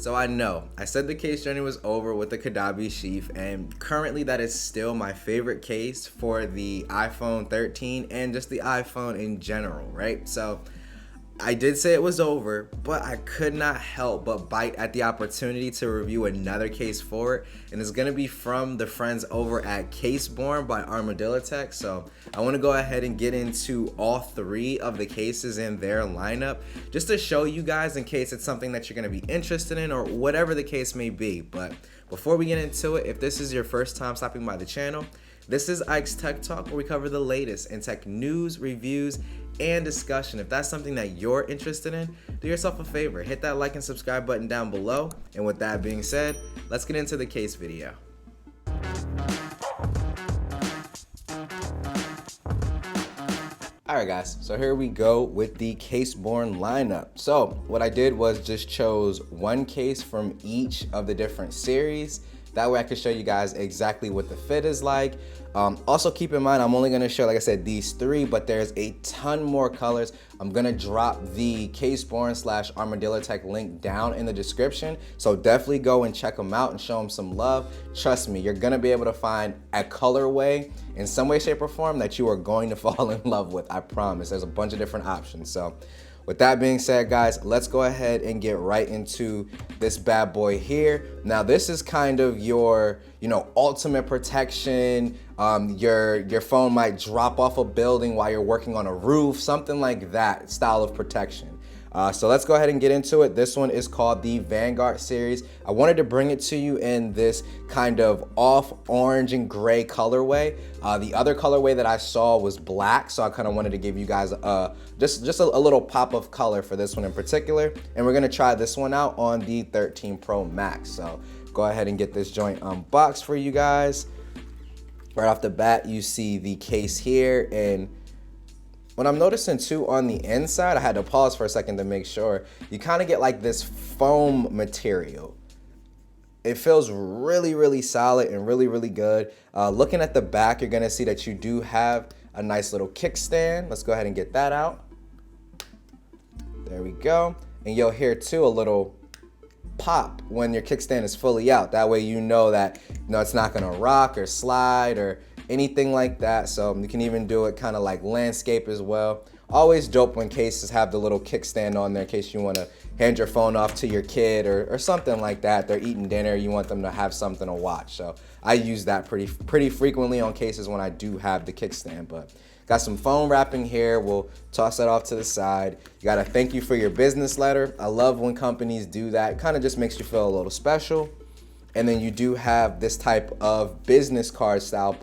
So I know, I said the case journey was over with the Kadabi sheath, and currently that is still my favorite case for the iPhone 13 and just the iPhone in general, right? So I did say it was over, but I could not help but bite at the opportunity to review another case for it, and it's gonna be from the friends over at CaseBorne by Ike'sTechTalk. So I want to go ahead and get into all three of the cases in their lineup, just to show you guys in case it's something that you're gonna be interested in or whatever the case may be. But before we get into it, if this is your first time stopping by the channel, this is Ike's Tech Talk, where we cover the latest in tech news, reviews, and discussion. If that's something that you're interested in, do yourself a favor, hit that like and subscribe button down below. And with that being said, let's get into the case video. Alright guys, so here we go with the CaseBorne lineup. So what I did was just chose one case from each of the different series. That way I can show you guys exactly what the fit is like. Also keep in mind, I'm only gonna show, like I said, these three, but there's a ton more colors. I'm gonna drop the CaseBorne / Ike'sTech link down in the description. So definitely go and check them out and show them some love. Trust me, you're gonna be able to find a colorway in some way, shape, or form that you are going to fall in love with. I promise. There's a bunch of different options. So with that being said, guys, let's go ahead and get right into this bad boy here. Now, this is kind of your, ultimate protection. Your phone might drop off a building while you're working on a roof, something like that style of protection. So let's go ahead and get into it. This one is called the Vanguard series. I wanted to bring it to you in this kind of off orange and gray colorway. The other colorway that I saw was black, so I kind of wanted to give you guys just a little pop of color for this one in particular. And we're gonna try this one out on the 13 Pro Max. So go ahead and get this joint unboxed for you guys. Right off the bat, you see the case here, and what I'm noticing too on the inside, I had to pause for a second to make sure, you kind of get like this foam material. It feels really, really solid and really, really good. Looking at the back, you're gonna see that you do have a nice little kickstand. Let's go ahead and get that out. There we go. And you'll hear too a little pop when your kickstand is fully out. That way you know that it's not gonna rock or slide or anything like that. So you can even do it kind of like landscape as well. Always dope when cases have the little kickstand on there in case you want to hand your phone off to your kid or something like that. They're eating dinner, you want them to have something to watch. So I use that pretty frequently on cases when I do have the kickstand. But got some phone wrapping here. We'll toss that off to the side. You got a thank you for your business letter. I love when companies do that. It kind of just makes you feel a little special. And then you do have this type of business card style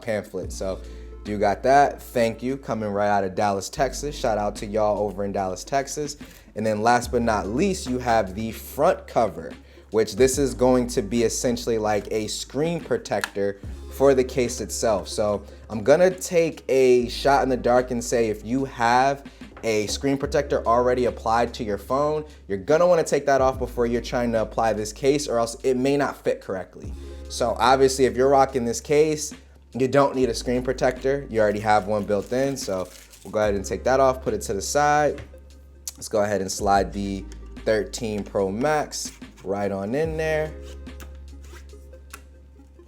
pamphlet. So you got that. Thank you, coming right out of Dallas, Texas. Shout out to y'all over in Dallas, Texas. And then last but not least, you have the front cover, which this is going to be essentially like a screen protector for the case itself. So I'm gonna take a shot in the dark and say if you have a screen protector already applied to your phone, you're gonna wanna take that off before you're trying to apply this case, or else it may not fit correctly. So obviously if you're rocking this case, you don't need a screen protector. You already have one built in. So we'll go ahead and take that off, put it to the side. Let's go ahead and slide the 13 Pro Max right on in there.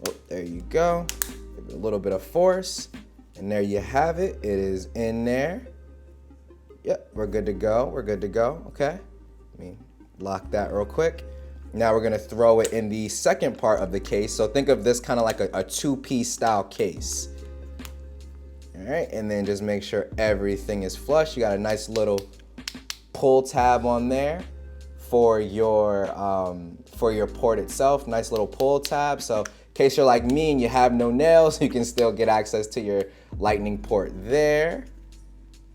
Oh, there you go. Give it a little bit of force. And there you have it. It is in there. Yep, we're good to go. We're good to go. Okay. Let me lock that real quick. Now we're gonna throw it in the second part of the case. So think of this kind of like a two-piece style case. All right, and then just make sure everything is flush. You got a nice little pull tab on there for your port itself. Nice little pull tab. So in case you're like me and you have no nails, you can still get access to your lightning port there.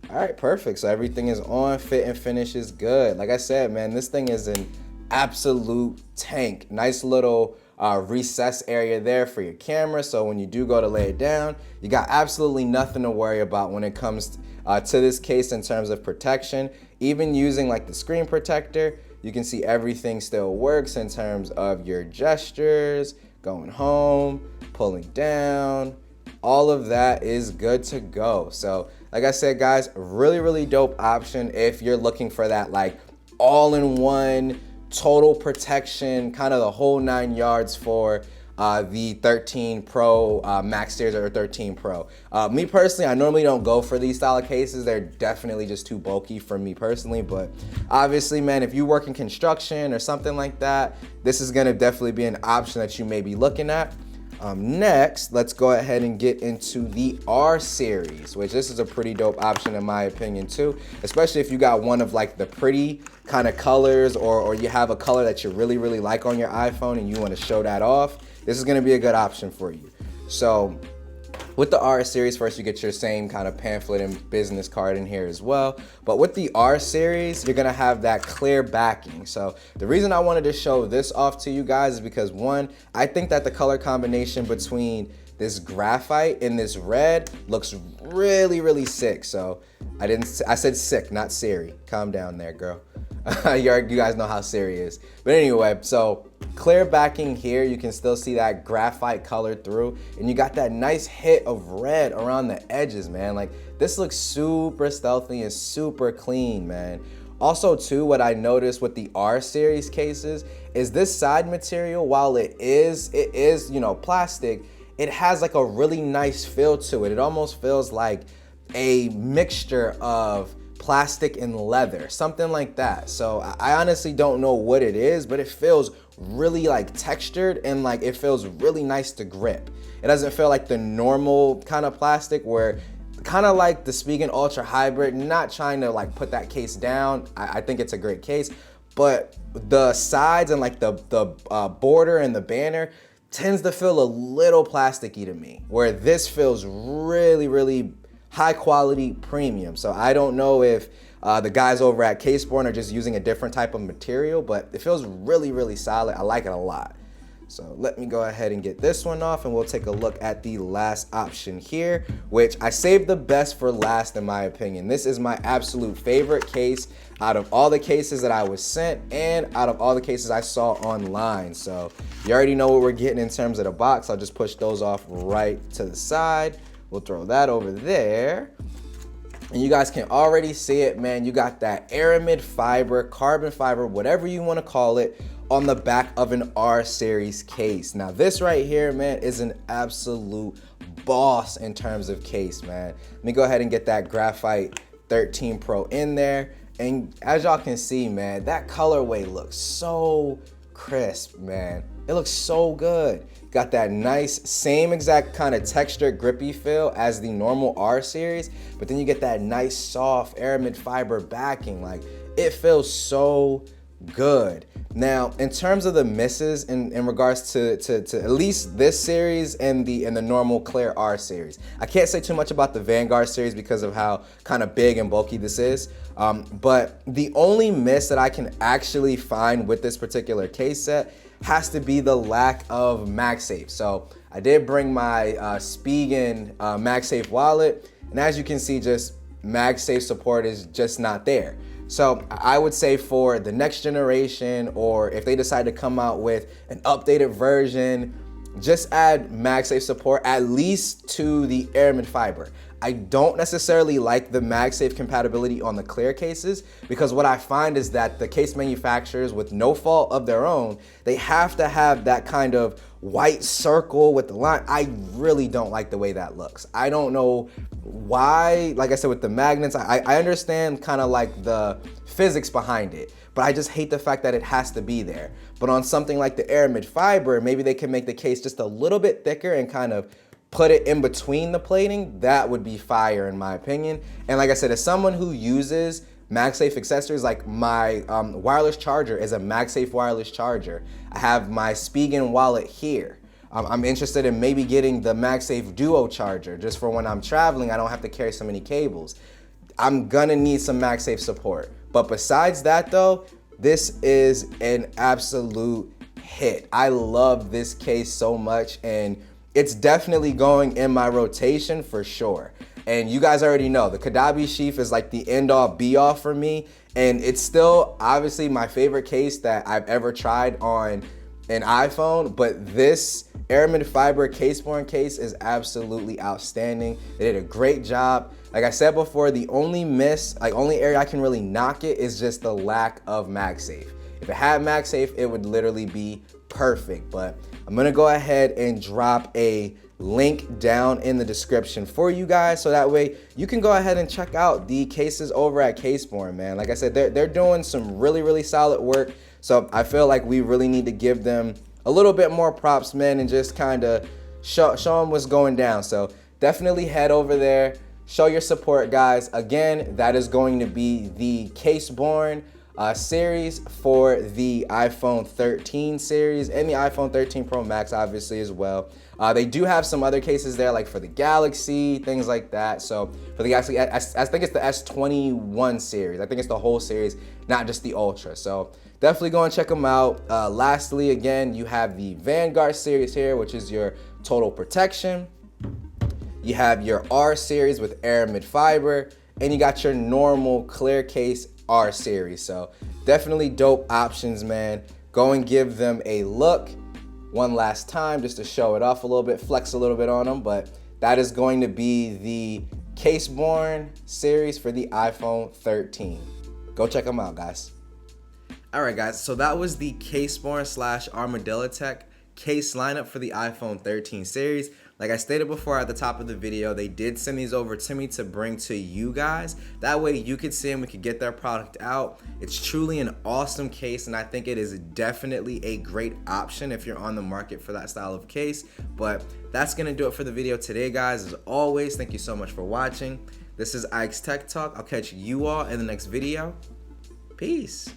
All right, perfect. So everything is on, fit and finish is good. Like I said, man, this thing is an absolute tank. Nice little recess area there for your camera. So when you do go to lay it down, you got absolutely nothing to worry about when it comes to this case in terms of protection. Even using like the screen protector, you can see everything still works in terms of your gestures, going home, pulling down, all of that is good to go. So like I said, guys, really, really dope option if you're looking for that like all-in-one total protection, kind of the whole 9 yards for the 13 Pro Max series or 13 Pro. Me personally, I normally don't go for these style of cases. They're definitely just too bulky for me personally, but obviously, man, if you work in construction or something like that, this is gonna definitely be an option that you may be looking at. Next, let's go ahead and get into the R series, which this is a pretty dope option in my opinion too, especially if you got one of like the pretty kind of colors or you have a color that you really like on your iPhone and you want to show that off. This is going to be a good option for you. So with the R series, first you get your same kind of pamphlet and business card in here as well. But with the R series, you're gonna have that clear backing. So the reason I wanted to show this off to you guys is because one, I think that the color combination between this graphite and this red looks really sick. So I said sick, not Siri. Calm down there, girl. You guys know how Siri is. But anyway, so clear backing here, you can still see that graphite color through, and you got that nice hit of red around the edges, man. Like, this looks super stealthy and super clean, man. Also too, what I noticed with the R series cases is this side material, while it is, you know, plastic, it has like a really nice feel to it. It almost feels like a mixture of plastic and leather, something like that. So I honestly don't know what it is, but it feels really like textured and like it feels really nice to grip. It doesn't feel like the normal kind of plastic where kind of like the Spigen Ultra Hybrid, not trying to like put that case down. I think it's a great case, but the sides and like the border and the banner tends to feel a little plasticky to me, where this feels really high quality premium. So I don't know if the guys over at CaseBorne are just using a different type of material, but it feels really solid. I like it a lot. So let me go ahead and get this one off and we'll take a look at the last option here, which I saved the best for last in my opinion. This is my absolute favorite case out of all the cases that I was sent and out of all the cases I saw online. So you already know what we're getting in terms of the box. I'll just push those off right to the side. We'll throw that over there. And you guys can already see it, man. You got that aramid fiber, carbon fiber, whatever you want to call it, on the back of an R series case. Now this right here, man, is an absolute boss in terms of case, man. Let me go ahead and get that graphite 13 Pro in there. And as y'all can see, man, that colorway looks so crisp, man. It looks so good. Got that nice, same exact kind of textured, grippy feel as the normal R series, but then you get that nice, soft aramid fiber backing. Like, it feels so good. Now, in terms of the misses in regards to at least this series and the normal clear R series, I can't say too much about the Vanguard series because of how kind of big and bulky this is. But the only miss that I can actually find with this particular case set has to be the lack of MagSafe. So I did bring my Spigen MagSafe wallet, and as you can see, just MagSafe support is just not there. So I would say for the next generation, or if they decide to come out with an updated version, just add MagSafe support at least to the aramid fiber. I don't necessarily like the MagSafe compatibility on the clear cases, because what I find is that the case manufacturers, with no fault of their own, they have to have that kind of white circle with the line. I really don't like the way that looks. I don't know why. Like I said, with the magnets, I understand kind of like the physics behind it, but I just hate the fact that it has to be there. But on something like the aramid fiber, maybe they can make the case just a little bit thicker and kind of put it in between the plating. That would be fire in my opinion. And like I said, as someone who uses MagSafe accessories, like my wireless charger is a MagSafe wireless charger. I have my Spigen wallet here. I'm interested in maybe getting the MagSafe Duo charger just for when I'm traveling. I don't have to carry so many cables. I'm gonna need some MagSafe support. But besides that though, this is an absolute hit. I love this case so much, and it's definitely going in my rotation for sure. And you guys already know the Kadabi sheath is like the end all be all for me. And it's still obviously my favorite case that I've ever tried on an iPhone, but this aramid fiber CaseBorne case is absolutely outstanding. They did a great job. Like I said before, the only area I can really knock it is just the lack of MagSafe. If it had MagSafe, it would literally be perfect. But I'm gonna go ahead and drop a link down in the description for you guys, so that way you can go ahead and check out the cases over at CaseBorne, man. Like I said, they're doing some really solid work. So I feel like we really need to give them a little bit more props, man, and just kind of show them what's going down. So definitely head over there, show your support, guys. Again, that is going to be the CaseBorne series for the iPhone 13 series and the iPhone 13 Pro Max, obviously, as well. They do have some other cases there, like for the Galaxy, things like that. So for the Galaxy, I think it's the S21 series. I think it's the whole series, not just the Ultra. So definitely go and check them out. Lastly, again, you have the Vanguard series here, which is your total protection. You have your R series with aramid fiber, and you got your normal clear case R series. So definitely dope options, man. Go and give them a look one last time just to show it off a little bit, flex a little bit on them. But that is going to be the CaseBorne series for the iPhone 13. Go check them out, guys. All right, guys, so that was the CaseBorne / Armadillo Tech case lineup for the iPhone 13 series. Like I stated before at the top of the video, they did send these over to me to bring to you guys. That way you could see them, we could get their product out. It's truly an awesome case, and I think it is definitely a great option if you're on the market for that style of case. But that's gonna do it for the video today, guys. As always, thank you so much for watching. This is Ike's Tech Talk. I'll catch you all in the next video. Peace.